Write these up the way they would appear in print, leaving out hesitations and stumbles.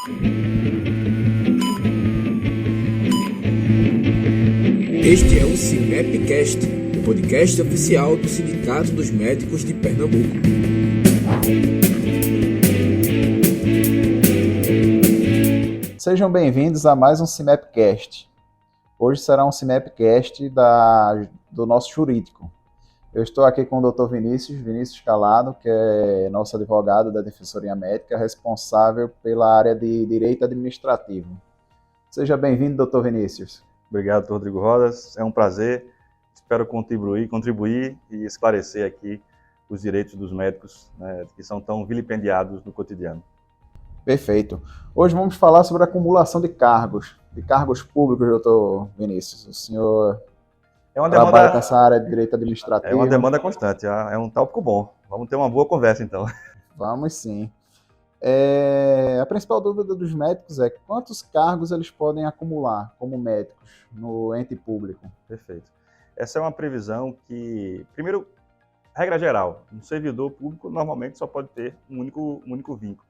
Este é o CIMEPcast, o podcast oficial do Sindicato dos Médicos de Pernambuco. Sejam bem-vindos a mais um CIMEPcast. Hoje será um CIMEPcast do nosso jurídico. Eu estou aqui com o Dr. Vinícius Calado, que é nosso advogado da Defensoria Médica, responsável pela área de Direito Administrativo. Seja bem-vindo, Dr. Vinícius. Obrigado, Dr. Rodrigo Rodas. É um prazer. Espero contribuir e esclarecer aqui os direitos dos médicos, né, que são tão vilipendiados no cotidiano. Perfeito. Hoje vamos falar sobre a acumulação de cargos públicos, doutor Vinícius. O senhor trabalha com essa área de direito administrativo. É uma demanda constante, é um tópico bom. Vamos ter uma boa conversa, então. Vamos sim. A principal dúvida dos médicos é quantos cargos eles podem acumular como médicos no ente público. Perfeito. Essa é uma previsão que, primeiro, regra geral, um servidor público normalmente só pode ter um único vínculo.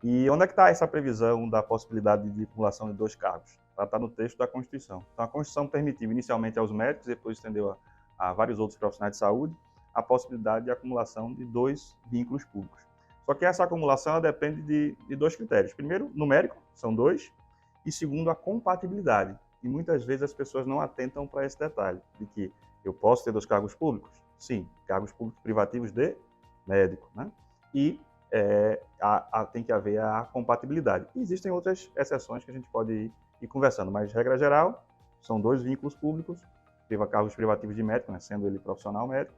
E onde é que está essa previsão da possibilidade de acumulação de 2 cargos? Ela está no texto da Constituição. Então, a Constituição permitiu inicialmente aos médicos, depois estendeu a vários outros profissionais de saúde, a possibilidade de acumulação de 2 vínculos públicos. Só que essa acumulação ela depende de 2 critérios. Primeiro, numérico, são 2, e segundo, a compatibilidade. E muitas vezes as pessoas não atentam para esse detalhe, de que eu posso ter 2 cargos públicos? Sim, cargos públicos privativos de médico, né? E tem que haver a compatibilidade. E existem outras exceções que a gente pode ir conversando, mas regra geral, são 2 vínculos públicos, cargos privativos de médico, né, sendo ele profissional médico,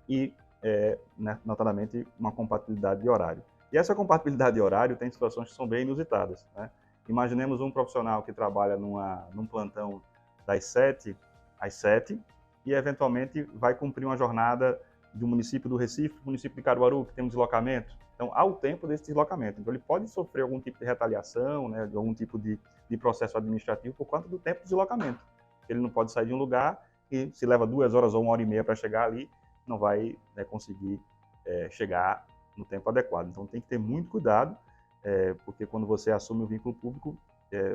e notadamente uma compatibilidade de horário. E essa compatibilidade de horário tem situações que são bem inusitadas, né? Imaginemos um profissional que trabalha num plantão das 7 às 7 e eventualmente vai cumprir uma jornada de um município do Recife, município de Caruaru, que tem um deslocamento. Então, há o tempo desse deslocamento. Então, ele pode sofrer algum tipo de retaliação, né, de algum tipo de processo administrativo por conta do tempo de deslocamento. Ele não pode sair de um lugar e se leva 2 horas ou 1h30 para chegar ali, não vai conseguir chegar no tempo adequado. Então, tem que ter muito cuidado, porque quando você assume o vínculo público,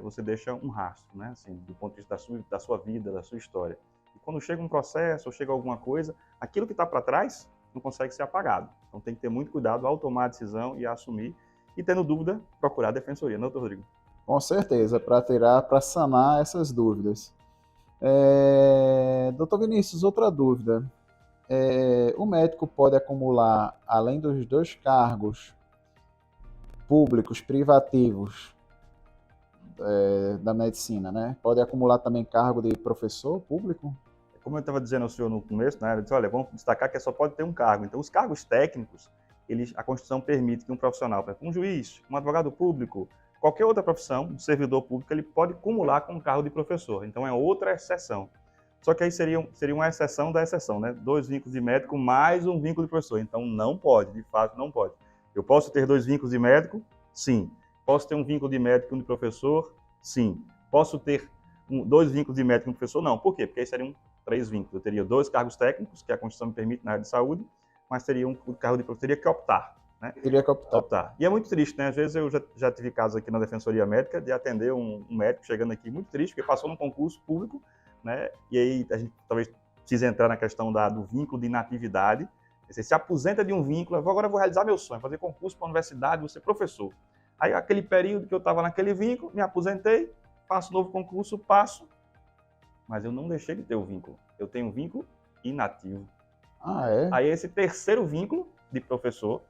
você deixa um rastro, né? Assim, do ponto de vista da sua vida, da sua história. E quando chega um processo ou chega alguma coisa, aquilo que está para trás não consegue ser apagado. Então, tem que ter muito cuidado ao tomar a decisão e assumir. E, tendo dúvida, procurar a defensoria, não, doutor Rodrigo? Com certeza, para sanar essas dúvidas. Doutor Vinícius, outra dúvida. O médico pode acumular, além dos 2 cargos públicos, privativos da medicina, né? Pode acumular também cargo de professor público? Como eu estava dizendo ao senhor no começo, né, eu disse, olha, vamos destacar que só pode ter um cargo. Então, os cargos técnicos, a Constituição permite que um profissional, por exemplo, um juiz, um advogado público, qualquer outra profissão, um servidor público, ele pode acumular com um cargo de professor. Então, é outra exceção. Só que aí seria uma exceção da exceção, né? 2 vínculos de médico mais um vínculo de professor. Então, não pode, de fato, não pode. Eu posso ter 2 vínculos de médico? Sim. Posso ter um vínculo de médico e um de professor? Sim. Posso ter 2 vínculos de médico e um de professor? Não. Por quê? Porque aí seriam 3 vínculos. Eu teria 2 cargos técnicos, que a Constituição me permite na área de saúde, mas teria um cargo de professor, teria que optar. Né? Teria que optar. E é muito triste, né? Às vezes eu já tive casos aqui na Defensoria Médica de atender um médico chegando aqui muito triste, porque passou num concurso público, né? E aí a gente talvez precise entrar na questão do vínculo de inatividade. Você se aposenta de um vínculo, agora eu vou realizar meu sonho, fazer concurso para a universidade, vou ser professor. Aí aquele período que eu estava naquele vínculo, me aposentei, faço novo concurso, passo, mas eu não deixei de ter o vínculo. Eu tenho um vínculo inativo. Ah, é? Aí esse terceiro vínculo de professor,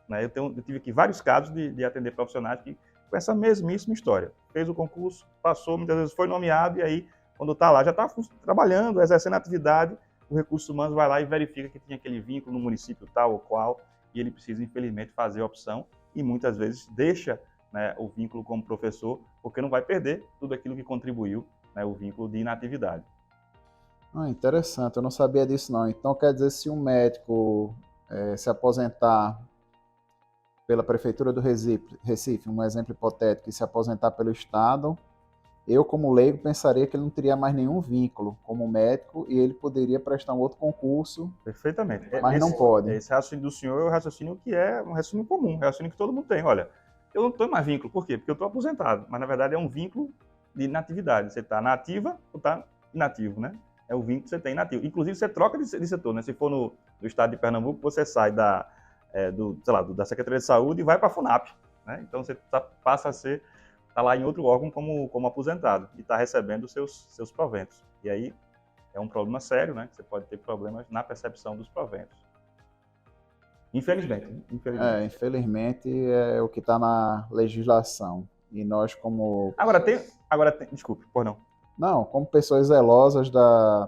né, eu tive aqui vários casos de atender profissionais que com essa mesmíssima história. Fez o concurso, passou, muitas vezes foi nomeado, e aí, quando está lá, já está trabalhando, exercendo atividade, o Recursos Humanos vai lá e verifica que tinha aquele vínculo no município tal ou qual, e ele precisa, infelizmente, fazer a opção, e muitas vezes deixa, né, o vínculo como professor, porque não vai perder tudo aquilo que contribuiu, né, o vínculo de inatividade. Interessante, eu não sabia disso não. Então quer dizer, se um médico se aposentar pela Prefeitura do Recife, um exemplo hipotético, e se aposentar pelo Estado, eu como leigo pensaria que ele não teria mais nenhum vínculo como médico e ele poderia prestar um outro concurso. Perfeitamente. Mas não pode. Esse raciocínio do senhor é um raciocínio que é um raciocínio comum, um raciocínio que todo mundo tem. Olha, eu não tenho mais vínculo. Por quê? Porque eu estou aposentado. Mas, na verdade, é um vínculo de inatividade. Você está na ativa ou está inativo, né? É o vínculo que você tem inativo. Inclusive, você troca de setor, né? Se for no estado de Pernambuco, você sai da Secretaria de Saúde e vai para a FUNAP, né? Então, você passa a ser, está lá em outro órgão como aposentado e está recebendo os seus proventos. E aí, é um problema sério, né? Você pode ter problemas na percepção dos proventos. Infelizmente. Infelizmente é o que está na legislação. E nós como... Desculpe, por não. Não, como pessoas zelosas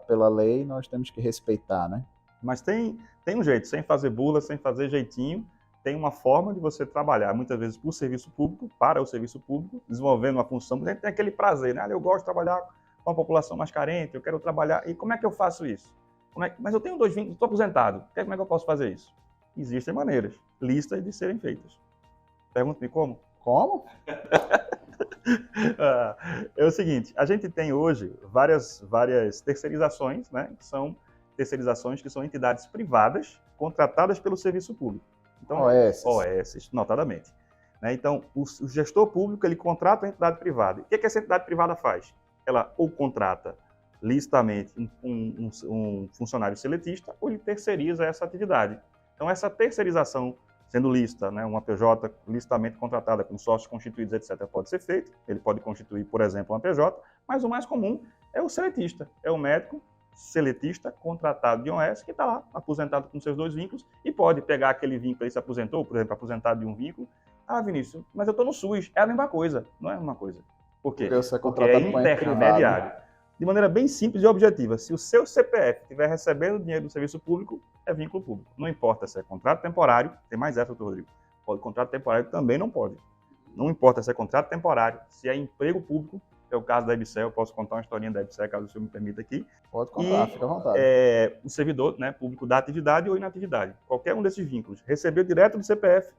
pela lei, nós temos que respeitar, né? Mas tem um jeito, sem fazer bula, sem fazer jeitinho, tem uma forma de você trabalhar, muitas vezes por serviço público, para o serviço público, desenvolvendo uma função, tem aquele prazer, né? Eu gosto de trabalhar com a população mais carente, eu quero trabalhar, e como é que eu faço isso? Mas eu tenho 2 vínculos, estou aposentado, como é que eu posso fazer isso? Existem maneiras, listas de serem feitas. Pergunta-me como? Como? É o seguinte, a gente tem hoje várias terceirizações, né? Que são terceirizações que são entidades privadas contratadas pelo serviço público. Então, OS, notadamente. Né? Então, o gestor público, ele contrata a entidade privada. O que essa entidade privada faz? Ela ou contrata licitamente um funcionário seletista, ou ele terceiriza essa atividade. Então, essa terceirização, sendo lícita, né, uma PJ licitamente contratada com sócios constituídos, etc., pode ser feito. Ele pode constituir, por exemplo, uma PJ, mas o mais comum é o seletista, é o médico seletista contratado de um OS que está lá, aposentado com seus 2 vínculos, e pode pegar aquele vínculo, ele se aposentou, por exemplo, aposentado de um vínculo. Ah, Vinícius, mas eu estou no SUS. É a mesma coisa. Não é a mesma coisa. Por quê? Porque é intermediário. De maneira bem simples e objetiva, se o seu CPF estiver recebendo dinheiro do serviço público, é vínculo público. Não importa se é contrato temporário, tem mais essa, doutor Rodrigo. Contrato temporário também não pode. Não importa se é contrato temporário, se é emprego público, é o caso da EBSER, eu posso contar uma historinha da EBSER, caso o senhor me permita aqui. Pode contar, fica à vontade. O servidor, né, público da atividade ou inatividade. Qualquer um desses vínculos, recebeu direto do CPF,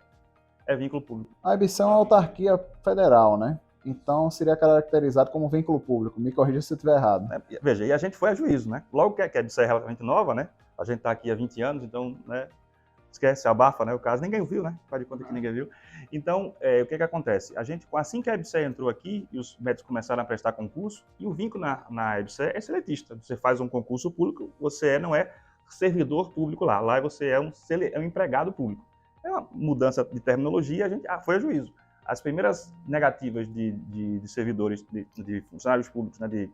é vínculo público. A EBSER é uma autarquia federal, né? Então, seria caracterizado como vínculo público. Me corrija se eu estiver errado. Veja, e a gente foi a juízo, né? Logo que a EBSER é relativamente nova, né? A gente está aqui há 20 anos, então, né? Esquece, abafa, né? O caso, ninguém viu, né? Faz de conta que ninguém viu. Então, o que acontece? A gente, assim que a EBSER entrou aqui, e os médicos começaram a prestar concurso, e o vínculo na EBSER é seletista. Você faz um concurso público, você não é servidor público lá. Lá você é um empregado público. É uma mudança de terminologia, a gente foi a juízo. As primeiras negativas de servidores, de funcionários públicos, né, de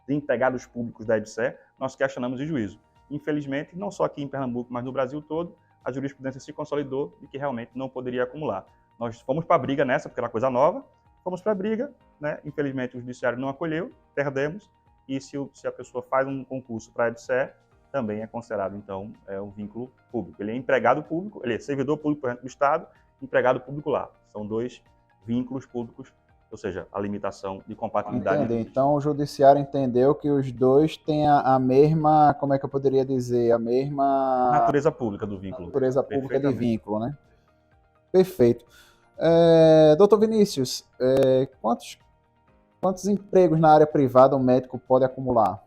empregados públicos da EBSER, nós questionamos de juízo. Infelizmente, não só aqui em Pernambuco, mas no Brasil todo, a jurisprudência se consolidou de que realmente não poderia acumular. Nós fomos para a briga nessa, porque era coisa nova, fomos para a briga, né? Infelizmente o judiciário não acolheu, perdemos, e se a pessoa faz um concurso para a EBSER, também é considerado, então, um vínculo público. Ele é empregado público, ele é servidor público, por exemplo, do Estado, empregado público lá. São 2 vínculos públicos, ou seja, a limitação de compatibilidade. Entendi. Então, o judiciário entendeu que os 2 têm a mesma, como é que eu poderia dizer, a mesma... natureza pública do vínculo. Natureza pública de vínculo, né? Perfeito. Doutor Vinícius, quantos empregos na área privada um médico pode acumular?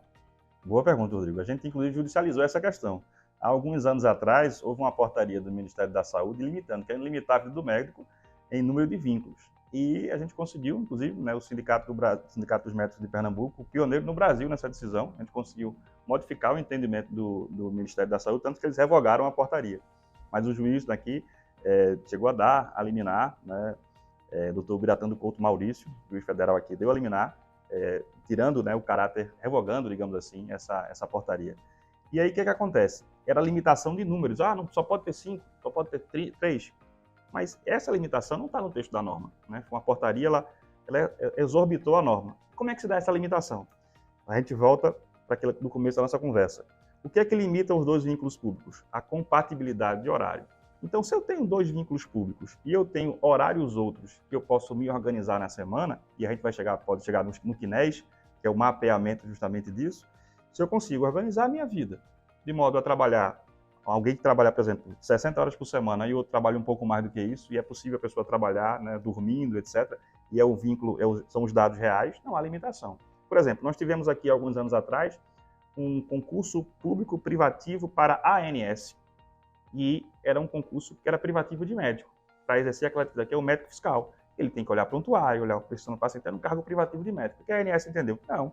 Boa pergunta, Rodrigo. A gente, inclusive, judicializou essa questão. Há alguns anos atrás, houve uma portaria do Ministério da Saúde querendo limitar a vida do médico em número de vínculos. E a gente conseguiu, inclusive, né, o Sindicato dos Médicos de Pernambuco, pioneiro no Brasil nessa decisão, a gente conseguiu modificar o entendimento do Ministério da Saúde, tanto que eles revogaram a portaria. Mas o juiz daqui chegou a liminar, né, doutor Biratã do Couto Maurício, juiz federal aqui, deu a liminar, tirando, né, o caráter, revogando, digamos assim, essa portaria. E aí, o que acontece? Era a limitação de números. Não só pode ter 5, só pode ter 3. Mas essa limitação não está no texto da norma, né? Uma portaria, ela exorbitou a norma. Como é que se dá essa limitação? A gente volta para aquilo do começo da nossa conversa. O que é que limita os 2 vínculos públicos? A compatibilidade de horário. Então, se eu tenho 2 vínculos públicos e eu tenho horários outros que eu posso me organizar na semana, e a gente pode chegar no CNES, que é o mapeamento justamente disso, se eu consigo organizar a minha vida de modo a trabalhar, alguém que trabalha, por exemplo, 60 horas por semana e outro trabalha um pouco mais do que isso, e é possível a pessoa trabalhar, né, dormindo, etc., e é o vínculo, são os dados reais, não há limitação. Por exemplo, nós tivemos aqui, alguns anos atrás, um concurso público privativo para a ANS, e era um concurso que era privativo de médico, para exercer aquela atividade, que é o médico fiscal. ele tem que olhar prontuário, olhar a pressão do paciente, era um cargo privativo de médico. Porque a ANS entendeu que não,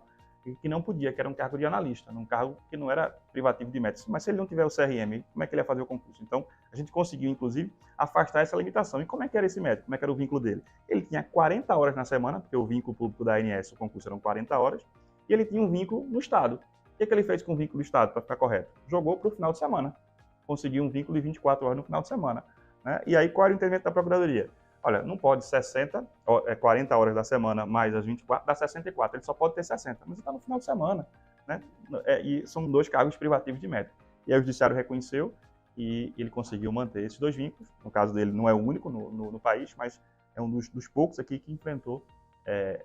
que não podia, que era um cargo de analista, um cargo que não era privativo de médico. Mas se ele não tiver o CRM, como é que ele ia fazer o concurso? Então, a gente conseguiu, inclusive, afastar essa limitação. E como é que era esse médico? Como é que era o vínculo dele? Ele tinha 40 horas na semana, porque o vínculo público da ANS, o concurso eram 40 horas, e ele tinha um vínculo no Estado. O que ele fez com o vínculo do Estado, para ficar correto? Jogou para o final de semana. Conseguiu um vínculo de 24 horas no final de semana. Né? E aí, qual era o entendimento da Procuradoria? Olha, não pode 40 horas da semana mais as 24, dá 64. Ele só pode ter 60, mas está no final de semana. Né? E são 2 cargos privativos de médico. E aí o Judiciário reconheceu e ele conseguiu manter esses 2 vínculos. No caso dele, não é o único no país, mas é um dos poucos aqui que enfrentou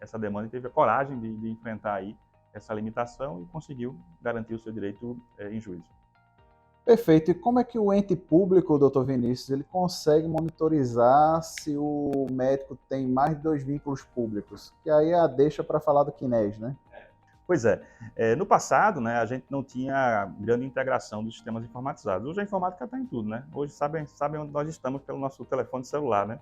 essa demanda e teve a coragem de enfrentar aí essa limitação e conseguiu garantir o seu direito em juízo. Perfeito. E como é que o ente público, doutor Vinícius, ele consegue monitorizar se o médico tem mais de 2 vínculos públicos? Que aí deixa para falar do CNES, né? Pois é. No passado, né, a gente não tinha grande integração dos sistemas informatizados. Hoje a informática está em tudo, né? Hoje sabem onde nós estamos pelo nosso telefone celular, né?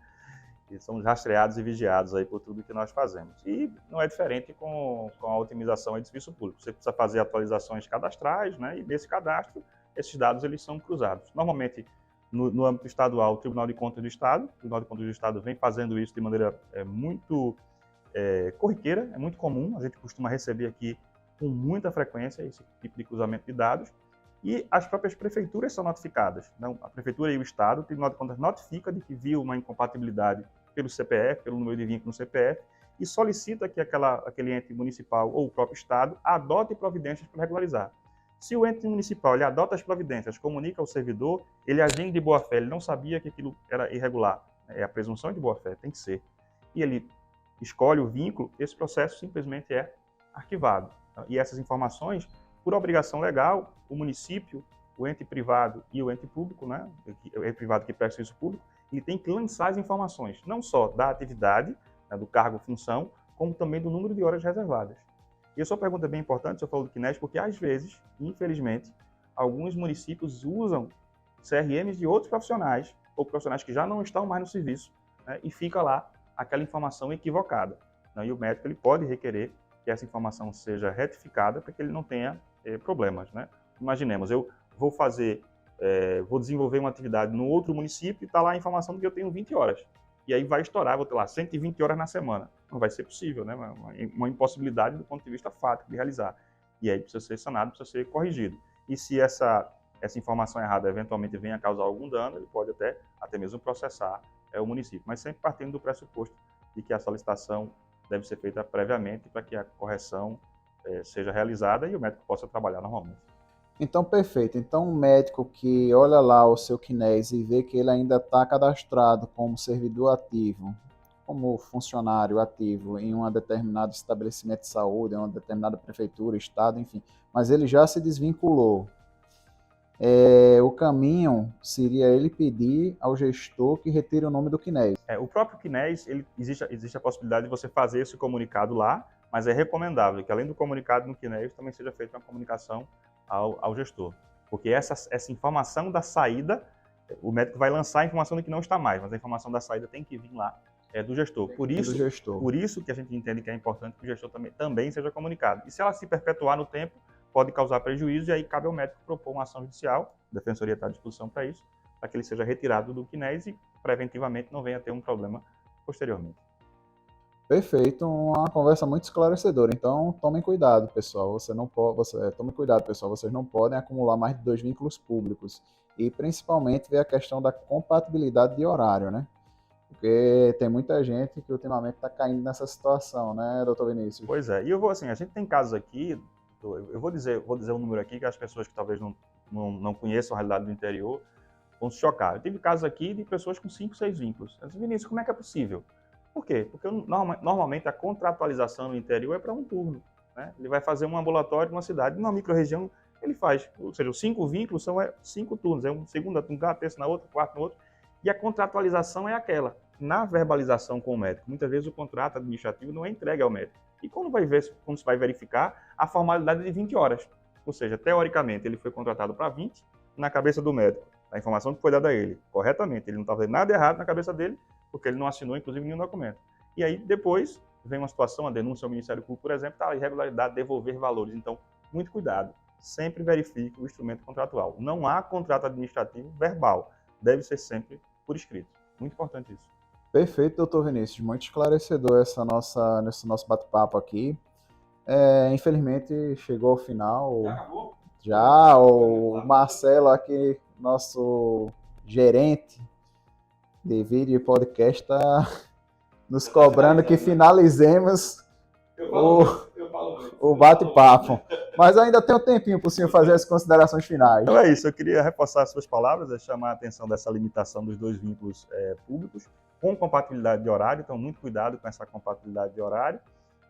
E somos rastreados e vigiados aí por tudo que nós fazemos. E não é diferente com a otimização de serviço público. Você precisa fazer atualizações cadastrais, né? E nesse cadastro, esses dados eles são cruzados. Normalmente, no âmbito estadual, o Tribunal de Contas do Estado, o Tribunal de Contas do Estado vem fazendo isso de maneira muito corriqueira, é muito comum, a gente costuma receber aqui com muita frequência esse tipo de cruzamento de dados, e as próprias prefeituras são notificadas. Não, a prefeitura e o Estado, o Tribunal de Contas notifica de que viu uma incompatibilidade pelo CPF, pelo número de vínculo no CPF, e solicita que aquele ente municipal ou o próprio Estado adote providências para regularizar. Se o ente municipal ele adota as providências, comunica ao servidor, ele agindo de boa-fé, ele não sabia que aquilo era irregular, é a presunção de boa-fé, tem que ser, e ele escolhe o vínculo, esse processo simplesmente é arquivado. E essas informações, por obrigação legal, o município, o ente privado e o ente público, né, o ente privado que presta serviço público, ele tem que lançar as informações, não só da atividade, né, do cargo função, como também do número de horas reservadas. E a sua pergunta é bem importante, o senhor falou do CNES, porque às vezes, infelizmente, alguns municípios usam CRMs de outros profissionais, ou profissionais que já não estão mais no serviço, né, e fica lá aquela informação equivocada. Né, e o médico ele pode requerer que essa informação seja retificada para que ele não tenha problemas. Né? Imaginemos, eu vou desenvolver uma atividade no outro município e está lá a informação de que eu tenho 20 horas. E aí vai estourar, vou ter lá 120 horas na semana. Não vai ser possível, né? Uma impossibilidade do ponto de vista fático de realizar. E aí precisa ser sanado, precisa ser corrigido. E se essa informação errada eventualmente venha a causar algum dano, ele pode até mesmo processar o município. Mas sempre partindo do pressuposto de que a solicitação deve ser feita previamente para que a correção seja realizada e o médico possa trabalhar normalmente. Então, perfeito. Então, um médico que olha lá o seu CNES e vê que ele ainda está cadastrado como servidor ativo, como funcionário ativo em um determinado estabelecimento de saúde, em uma determinada prefeitura, estado, enfim, mas ele já se desvinculou. O caminho seria ele pedir ao gestor que retire o nome do CNES. O próprio CNES, existe a possibilidade de você fazer esse comunicado lá, mas é recomendável que além do comunicado no CNES também seja feita uma comunicação ao gestor. Porque essa informação da saída, o médico vai lançar a informação de que não está mais, mas a informação da saída tem que vir lá do gestor. Por isso que a gente entende que é importante que o gestor também seja comunicado. E se ela se perpetuar no tempo, pode causar prejuízo e aí cabe ao médico propor uma ação judicial, a defensoria está à disposição para isso, para que ele seja retirado do CNES e preventivamente não venha a ter um problema posteriormente. Perfeito, uma conversa muito esclarecedora. Então, tomem cuidado, pessoal. Tomem cuidado, pessoal. Vocês não podem acumular mais de 2 vínculos públicos. E, principalmente, ver a questão da compatibilidade de horário, né? Porque tem muita gente que ultimamente está caindo nessa situação, né, doutor Vinícius? Pois é. E a gente tem casos aqui, eu vou dizer um número aqui que as pessoas que talvez não conheçam a realidade do interior vão se chocar. Eu tive casos aqui de pessoas com 5, 6 vínculos. Eu disse, Vinícius, como é que é possível? Por quê? Porque normalmente a contratualização no interior é para um turno. Né? Ele vai fazer um ambulatório numa cidade, numa micro-região, ele faz. Ou seja, os 5 vínculos são 5 turnos. É um segunda, terça na outra, quarta na outra. E a contratualização é aquela. Na verbalização com o médico, muitas vezes o contrato administrativo não é entregue ao médico. E quando se vai verificar, a formalidade é de 20 horas. Ou seja, teoricamente, ele foi contratado para 20, na cabeça do médico da informação que foi dada a ele, corretamente. Ele não está fazendo nada errado na cabeça dele, porque ele não assinou, inclusive, nenhum documento. E aí, depois, vem uma situação, a denúncia ao Ministério Público, por exemplo, está a irregularidade, devolver valores. Então, muito cuidado. Sempre verifique o instrumento contratual. Não há contrato administrativo verbal. Deve ser sempre por escrito. Muito importante isso. Perfeito, doutor Vinícius. Muito esclarecedor esse nosso bate-papo aqui. Infelizmente, chegou ao final. Já acabou? Já, o Marcelo aqui, nosso gerente de vídeo e podcast, está nos cobrando que finalizemos o bate-papo. Mas ainda tem um tempinho para o senhor fazer as considerações finais. Então é isso, eu queria reforçar as suas palavras, chamar a atenção dessa limitação dos 2 vínculos públicos, com compatibilidade de horário, então muito cuidado com essa compatibilidade de horário.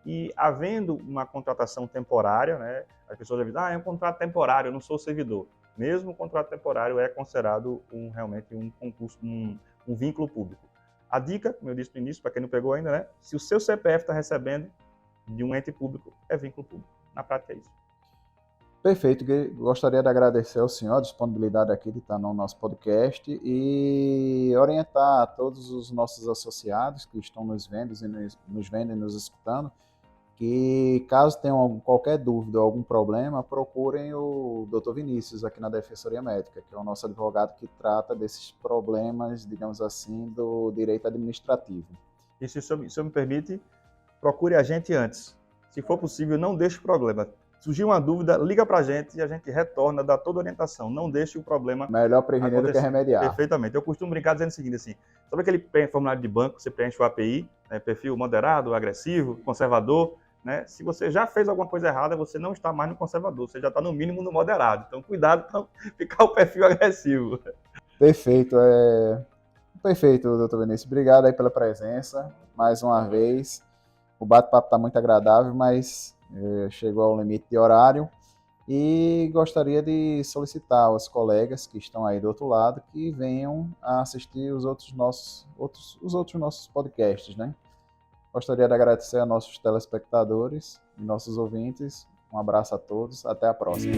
E havendo uma contratação temporária, né, as pessoas já dizem, é um contrato temporário, eu não sou servidor. Mesmo o contrato temporário é considerado realmente um concurso, um vínculo público. A dica, como eu disse no início, para quem não pegou ainda, né, se o seu CPF está recebendo de um ente público, é vínculo público. Na prática é isso. Perfeito, gostaria de agradecer ao senhor a disponibilidade aqui de estar no nosso podcast e orientar a todos os nossos associados que estão nos vendo e nos escutando, que caso tenham qualquer dúvida ou algum problema, procurem o Dr. Vinícius aqui na Defensoria Médica, que é o nosso advogado que trata desses problemas, digamos assim, do direito administrativo. E se o senhor me permite, procure a gente antes. Se for possível, não deixe o problema. Surgiu uma dúvida, liga para a gente e a gente retorna, dá toda a orientação. Não deixe o problema melhor prevenir do que remediar. Perfeitamente. Eu costumo brincar dizendo o seguinte, assim, sabe aquele formulário de banco que você preenche o API, né, perfil moderado, agressivo, conservador, né? Se você já fez alguma coisa errada, você não está mais no conservador, você já está no mínimo no moderado. Então, cuidado para não ficar o perfil agressivo. Perfeito. Perfeito, doutor Vinícius. Obrigado aí pela presença, mais uma vez. O bate-papo está muito agradável, mas chegou ao limite de horário e gostaria de solicitar aos colegas que estão aí do outro lado que venham a assistir os outros nossos podcasts, né? Gostaria de agradecer a nossos telespectadores e nossos ouvintes. Um abraço a todos, até a próxima.